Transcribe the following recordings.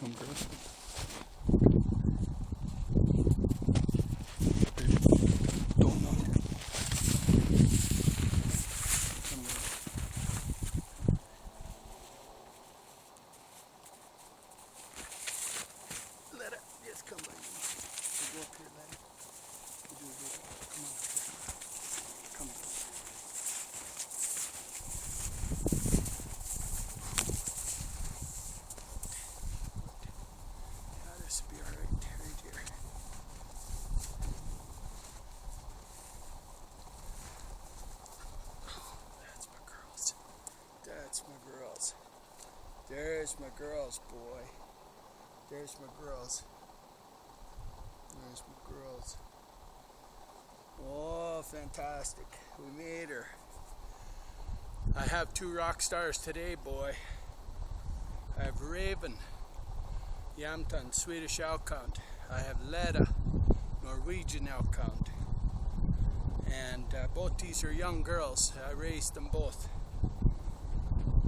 Come, girl. Don't know. Come, girl. Letta, just come by me. You go up here, Letta. You do a video. Come on. Come on. Yeah, this will be alright, right here. That's my girls. That's my girls. There's my girls, boy. There's my girls. There's my girls. Oh, fantastic. We made her. I have two rock stars today, boy. I have Raven, Jamthund, Swedish Elkhound. I have Letta, Norwegian Elkhound. And both these are young girls. I raised them both.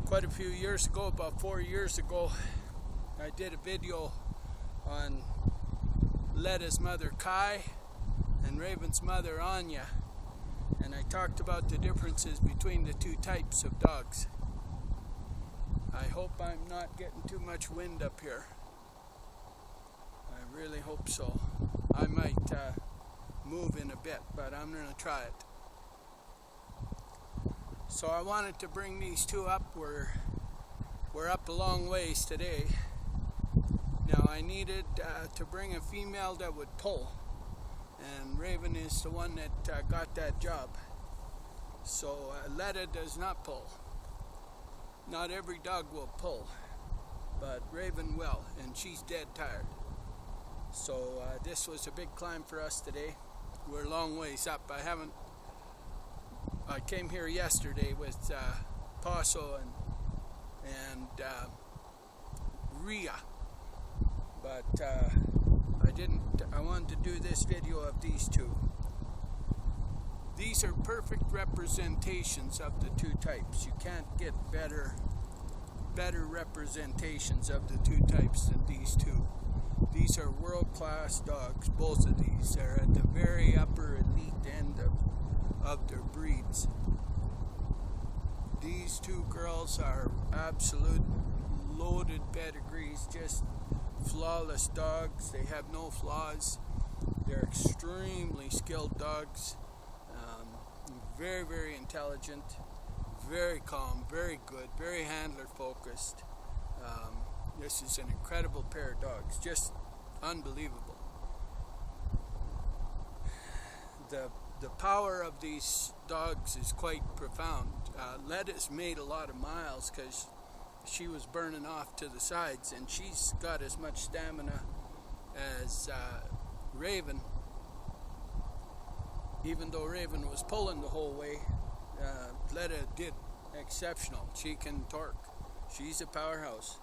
Quite a few years ago, about 4 years ago, I did a video on Letta's mother Kai and Raven's mother Anya, and I talked about the differences between the two types of dogs. I hope I'm not getting too much wind up here. I really hope so. I might move in a bit, but I'm going to try it. So I wanted to bring these two up. We're up a long ways today. Now I needed to bring a female that would pull, and Raven is the one that got that job. So Letta does not pull. Not every dog will pull, but Raven will, and she's dead tired. So this was a big climb for us today. We're a long ways up. I came here yesterday with Paso and Rhea, but I wanted to do this video of these two. These are perfect representations of the two types. You can't get better representations of the two types than these two. These are world-class dogs. Both of these are at the very upper elite end of their breeds. These two girls are absolute loaded pedigrees, just flawless dogs. They have no flaws. They're extremely skilled dogs. Very, very intelligent, very calm, very good, very handler focused. This is an incredible pair of dogs, just unbelievable. The power of these dogs is quite profound. Letta's made a lot of miles because she was burning off to the sides, and she's got as much stamina as Raven. Even though Raven was pulling the whole way, Letta did exceptional. She can torque. She's a powerhouse.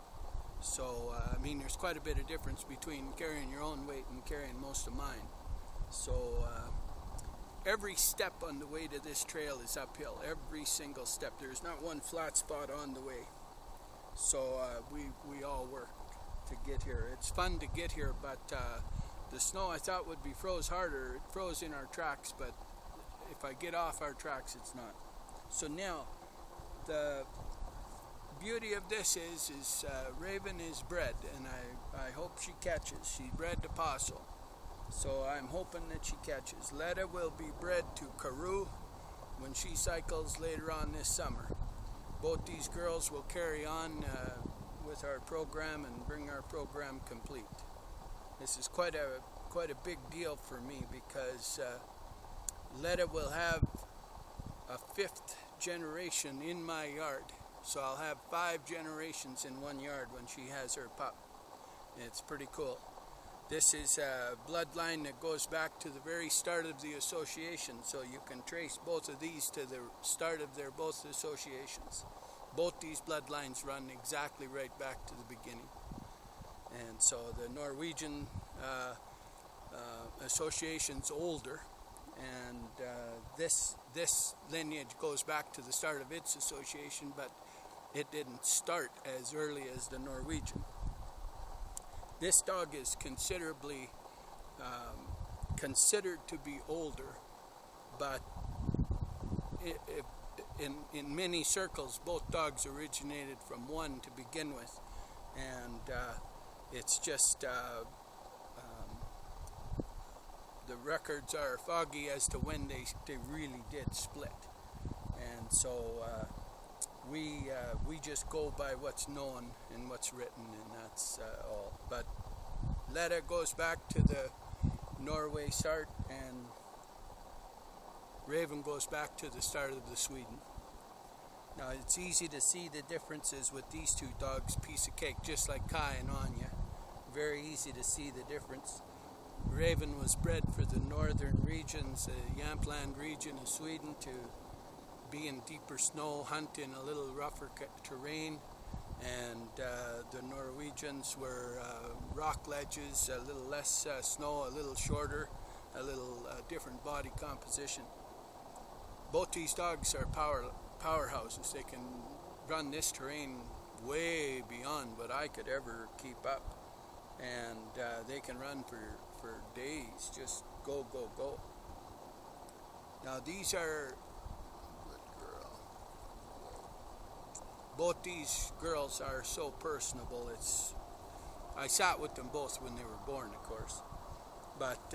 So, I mean, there's quite a bit of difference between carrying your own weight and carrying most of mine. So, every step on the way to this trail is uphill. Every single step. There's not one flat spot on the way. So, we all work to get here. It's fun to get here, but the snow I thought would be froze harder. It froze in our tracks, but if I get off our tracks, it's not. So now, the beauty of this is Raven is bred, and I hope she catches. She's bred to Paso, so I'm hoping that she catches. Letta will be bred to Karoo when she cycles later on this summer. Both these girls will carry on with our program and bring our program complete. This is quite a big deal for me because Letta will have a 5th generation in my yard. So I'll have 5 generations in one yard when she has her pup. It's pretty cool. This is a bloodline that goes back to the very start of the association, so you can trace both of these to the start of their both associations. Both these bloodlines run exactly right back to the beginning. And so the Norwegian association's older, and this lineage goes back to the start of its association, but it didn't start as early as the Norwegian. This dog is considerably considered to be older, but in many circles, both dogs originated from one to begin with, and it's just the records are foggy as to when they really did split, and so we just go by what's known and what's written, and that's all. But Letta goes back to the Norway start, and Raven goes back to the start of the Sweden. Now it's easy to see the differences with these two dogs, piece of cake, just like Kai and Anya. Very easy to see the difference. Raven was bred for the northern regions, the Jamthund region of Sweden, to be in deeper snow, hunt in a little rougher terrain, and the Norwegians were rock ledges, a little less snow, a little shorter, a little different body composition. Both these dogs are powerhouses. They can run this terrain way beyond what I could ever keep up, and they can run for days, just go, go, go. Now these are, good girl, both these girls are so personable. I sat with them both when they were born, of course, but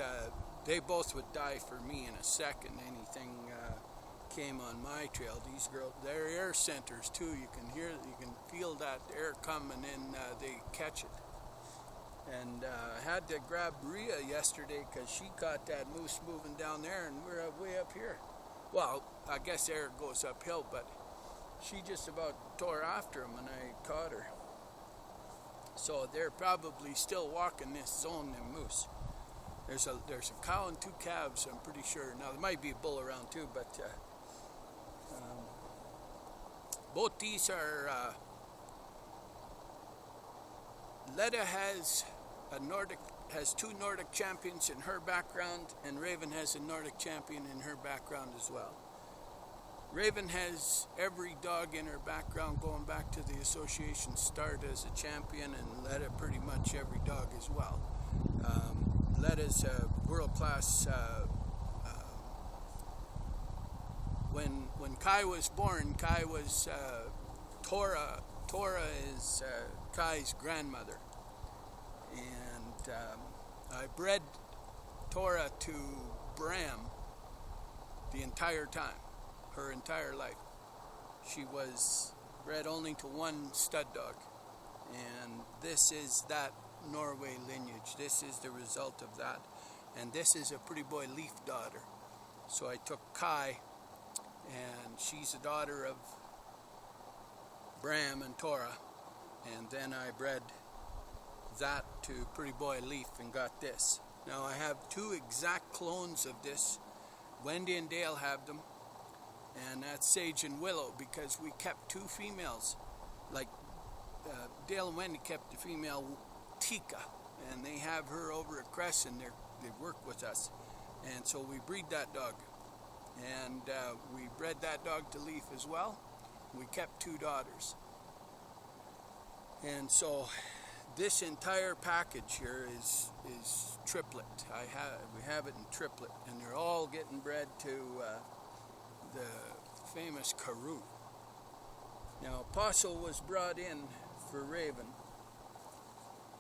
they both would die for me in a second. Anything came on my trail. These girls, they're air centers too. You can feel that air come, and then they catch it. And I had to grab Rhea yesterday because she caught that moose moving down there, and we're way up here. Well, I guess air goes uphill, but she just about tore after him, and I caught her. So they're probably still walking this zone, them moose. There's a cow and two calves, I'm pretty sure. Now there might be a bull around too, but both these are. Letta has two Nordic champions in her background, and Raven has a Nordic champion in her background as well. Raven has every dog in her background going back to the association start as a champion, and Letta pretty much every dog as well. Letta's a world-class. When Kai was born, Kai was Tora. Tora is Kai's grandmother, and I bred Tora to Bram the entire time, her entire life. She was bred only to one stud dog, and this is that Norway lineage. This is the result of that, and this is a pretty boy Leaf daughter. So I took Kai, and she's a daughter of Bram and Tora, and then I bred that to Pretty Boy Leaf and got this. Now I have two exact clones of this. Wendy and Dale have them, and that's Sage and Willow, because we kept two females. Like Dale and Wendy kept the female Tika, and they have her over at Crescent. They work with us, and so we breed that dog, and we bred that dog to Leaf as well. We kept two daughters, and so this entire package here is triplet. We have it in triplet, and they're all getting bred to the famous Karoo. Now Apostle was brought in for Raven.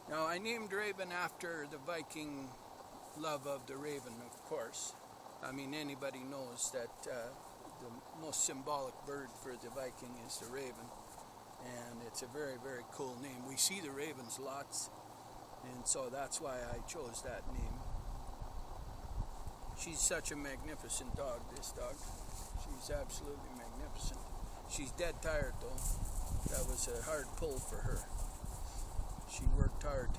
Now I named Raven after the Viking love of the raven, of course. I mean, anybody knows that the most symbolic bird for the Viking is the raven, and it's a very, very cool name. We see the ravens lots, and so that's why I chose that name. She's such a magnificent dog, this dog. She's absolutely magnificent. She's dead tired though. That was a hard pull for her. She worked hard.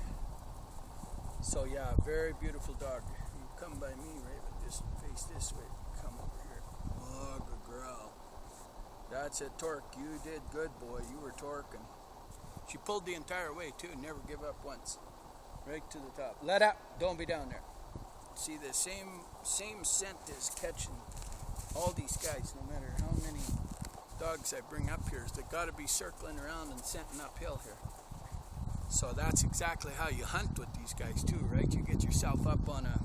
So yeah, very beautiful dog. You come by me, Raven, just face this way. Come over here. Oh, good girl. That's a torque. You did good, boy. You were torquing. She pulled the entire way too. Never give up once. Right to the top. Let up. Don't be down there. See, the same scent is catching all these guys, no matter how many dogs I bring up here. They got to be circling around and scenting uphill here. So that's exactly how you hunt with these guys too, right? You get yourself up on a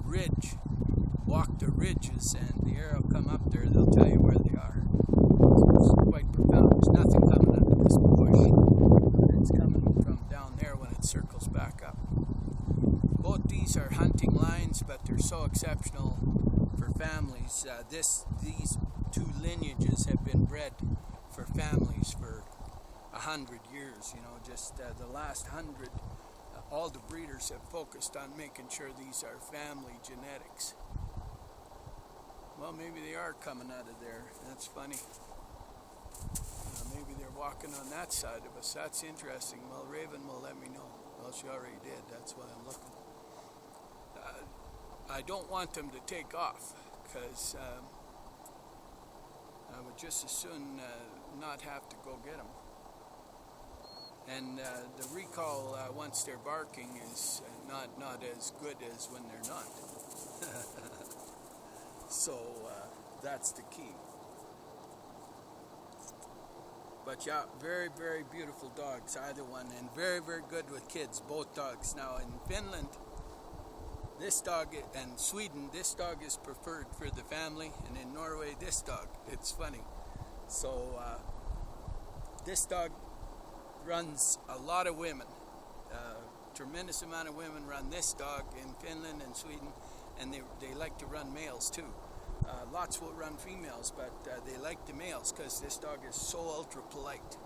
ridge, walk the ridges, and the arrow come up there, they'll tell you where they are. It's quite profound. There's nothing coming out of this bush. It's coming from down there when it circles back up. Both these are hunting lines, but they're so exceptional for families. These two lineages have been bred for families for 100 years. You know, just the last 100, all the breeders have focused on making sure these are family genetics. Well, maybe they are coming out of there. That's funny. Maybe they're walking on that side of us. That's interesting. Well, Raven will let me know. Well, she already did. That's why I'm looking. I don't want them to take off because I would just as soon not have to go get them. And the recall once they're barking is not as good as when they're not. So that's the key. But yeah, very, very beautiful dogs, either one, and very, very good with kids, both dogs. Now in Finland, this dog, and Sweden, this dog is preferred for the family, and in Norway, this dog. It's funny. So this dog runs a lot of women. Tremendous amount of women run this dog in Finland and Sweden, and they like to run males too. Lots will run females, but they like the males because this dog is so ultra polite.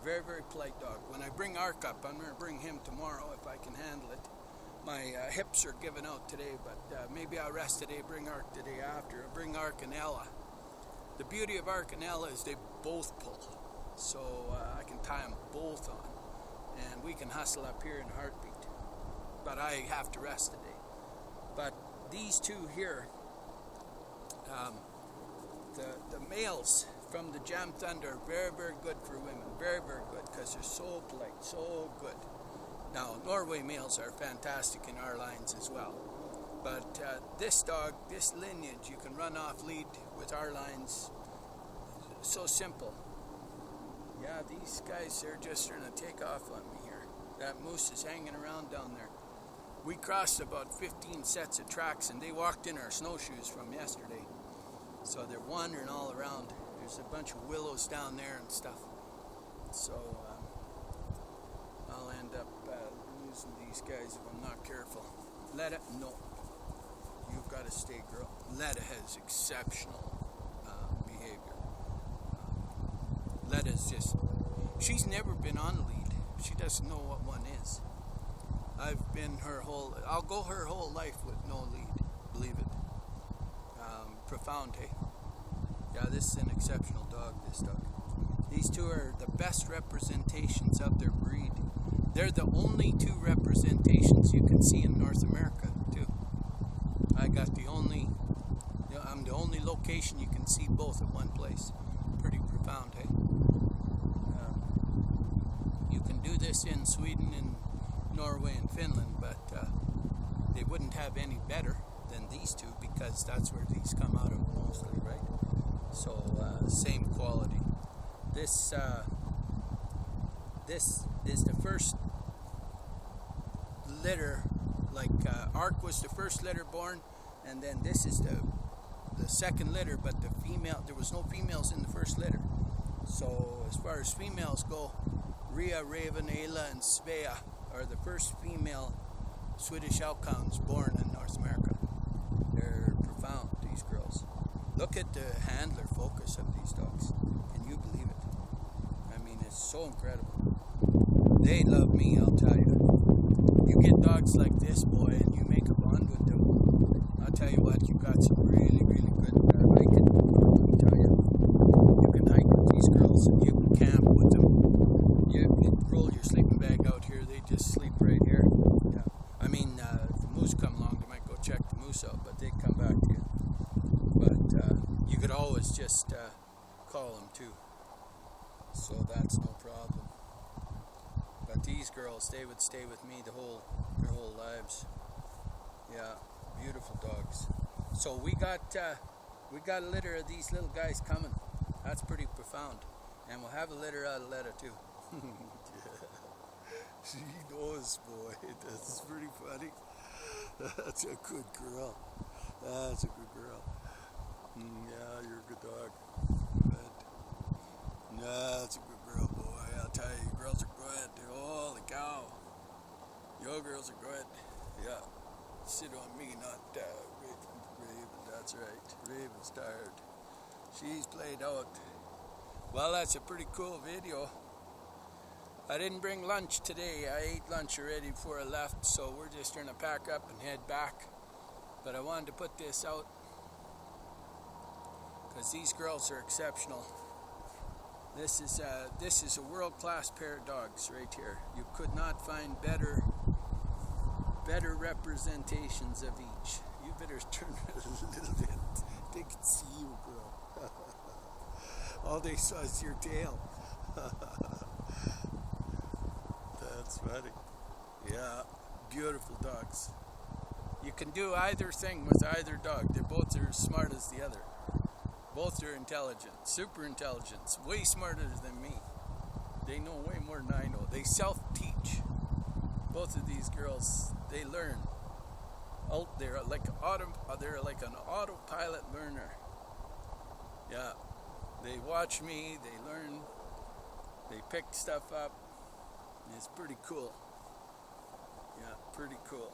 Very, very polite dog. When I bring Ark up, I'm going to bring him tomorrow if I can handle it. My hips are giving out today, but maybe I'll rest today, bring Ark the day after. I'll bring Ark and Ella. The beauty of Ark and Ella is they both pull. So I can tie them both on, and we can hustle up here in a heartbeat. But I have to rest today. But these two here, the males from the Jamthund are very, very good for women. Very, very good because they're so polite, so good. Now, Norway males are fantastic in our lines as well. But this dog, this lineage, you can run off lead with our lines. So simple. Yeah, these guys, they're just trying to take off on me here. That moose is hanging around down there. We crossed about 15 sets of tracks, and they walked in our snowshoes from yesterday. So they're wandering all around. There's a bunch of willows down there and stuff. So I'll end up losing these guys if I'm not careful. Letta, no. You've got to stay, girl. Letta has exceptional behavior. Letta's just, she's never been on lead. She doesn't know what one is. I've been I'll go her whole life with no lead, believe it. Profound, hey? Yeah, this is an exceptional dog, this dog. These two are the best representations of their breed. They're the only two representations you can see in North America, too. I'm the only location you can see both at one place. Pretty profound, hey? You can do this in Sweden and Norway and Finland, but they wouldn't have any better than these two because that's where these come out of mostly, right? So same quality. This is the first litter. Like Ark was the first litter born, and then this is the second litter. But there was no females in the first litter. So as far as females go, Rhea, Raven, Ayla, and Svea are the first female Swedish Elkhounds born in North America. They're profound, these girls. Look at the handler focus of these dogs. Can you believe it? I mean, it's so incredible. They love me, I'll tell you. You get dogs like this, boy, and you make a bond with them. I'll tell you what, you got some really, really good hiking. I'll tell you. You can hike with these girls, and you can camp with them. You roll your sleeping bag out here, they just sleep right here. Yeah. I mean, if the moose come along, they might go check the moose out, but they come back to you. But you could always just call them too. So that's no problem. But these girls, they would stay with me their whole lives. Yeah, beautiful dogs. So we got a litter of these little guys coming. That's pretty profound. And we'll have a litter out of Letta too. She knows, boy. That's pretty funny. That's a good girl. That's a good girl. Yeah, you're a good dog. Good. That's a good girl, boy. I'll tell you, girls are good. Holy cow. Your girls are good. Yeah. Sit on me, not Raven. That's right. Raven's tired. She's played out. Well, that's a pretty cool video. I didn't bring lunch today. I ate lunch already before I left, so we're just going to pack up and head back. But I wanted to put this out because these girls are exceptional. This is a world-class pair of dogs right here. You could not find better representations of each. You better turn it a little bit. They can see you, girl. All they saw is your tail. That's funny. Yeah, beautiful dogs. You can do either thing with either dog. They both are as smart as the other. Both are intelligent, super intelligent, way smarter than me. They know way more than I know. They self-teach. Both of these girls, they learn. They're like an autopilot learner. Yeah, they watch me, they learn, they pick stuff up. It's pretty cool. Yeah, pretty cool.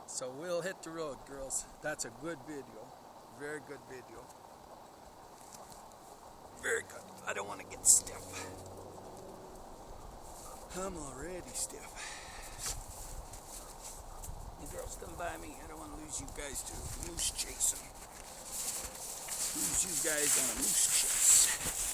So we'll hit the road, girls. That's a good video. Very good video. Very good. I don't want to get stiff. I'm already stiff. You girls come by me. I don't want to lose you guys to moose chasing. Lose you guys on a moose chase.